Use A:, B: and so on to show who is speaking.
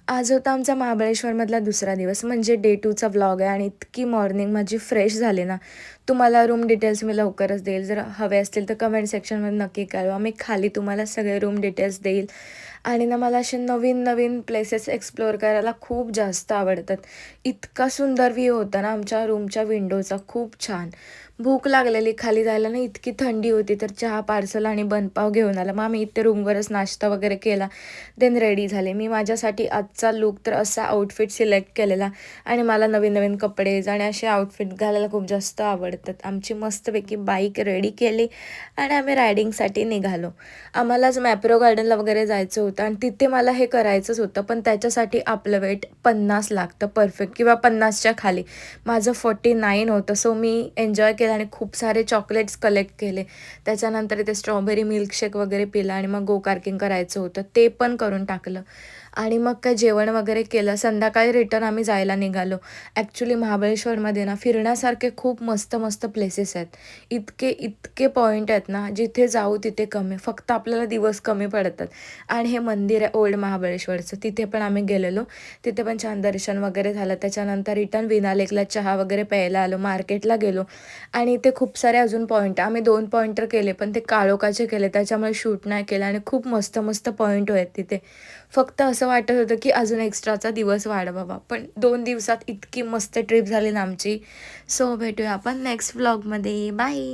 A: आज होता आमचा महाबळेश्वरमधला दुसरा दिवस म्हणजे डे 2चा व्लॉग आहे आणि इतकी मॉर्निंग माझी फ्रेश झाली ना. तुम्हाला रूम डिटेल्स मी लवकरच देईल. जर हवे असतील तर कमेंट सेक्शनमध्ये नक्की कळवा. मी खाली तुम्हाला सगळे रूम डिटेल्स देईल. आणि ना मला असे नवीन-नवीन प्लेसेस एक्सप्लोअर करायला खूप जास्त आवडतात. इतका सुंदर व्ह्यू होता ना आमच्या रूमच्या विंडोचा, खूप छान. भूक लागलेली खाली जायला ना, इतकी थंडी होती तर चहा पार्सल आणि बनपाव घेऊन आला. मग आम्ही इथे रूमवरच नाश्ता वगैरे केला. देन रेडी झाले. मी माझ्यासाठी आजचा लूक तर असा आउटफिट सिलेक्ट केलेला आणि मला नवीन-नवीन कपडे आणि असे आउटफिट घालायला खूप जास्त आवडतात. आमची मस्तपैकी बाईक रेडी केली आणि आम्ही रायडिंगसाठी निघालो. आम्हालाच मॅप्रो गार्डनला वगैरे जायचं होतं आणि तिथे मला हे करायचंच होतं, पण त्याच्यासाठी आपलं वेट 50 लागतं परफेक्ट किंवा 50च्या खाली. माझं 49 होतं. सो मी एन्जॉय केलं आणि खूप सारे चॉकलेट्स कलेक्ट केले. त्याच्यानंतर इथे स्ट्रॉबेरी मिल्कशेक वगैरे पिला आणि मग गो कार्किंग करायचं होतं, ते पण करून टाकलं. आणि मग काय जेवण वगैरे केलं. संध्याकाळी रिटर्न आम्ही जायला निघालो. ॲक्च्युली महाबळेश्वरमध्ये ना फिरण्यासारखे खूप मस्त-मस्त प्लेसेस आहेत. इतके पॉइंट आहेत ना, जिथे जाऊ तिथे कमी. फक्त आपल्याला दिवस कमी पडतात. आणि हे मंदिर आहे ओल्ड महाबळेश्वरचं, तिथे पण आम्ही गेलेलो. तिथे पण छान दर्शन वगैरे झालं. त्याच्यानंतर रिटर्न विना लेकला चहा वगैरे प्यायला आलो. मार्केटला गेलो आणि इथे खूप सारे अजून पॉइंट आम्ही 2 पॉइंट तर केले, पण ते काळोखाचे केले त्याच्यामुळे शूट नाही केलं आणि खूप मस्त-मस्त पॉइंट आहेत तिथे. फक्त असं वाटत होतं, की अजून एक्स्ट्राचा दिवस वाढवावा. पण 2 दिवसात इतकी मस्त ट्रिप झाली ना आमची. सो भेटूया आपण नेक्स्ट व्लॉगमध्ये. बाय.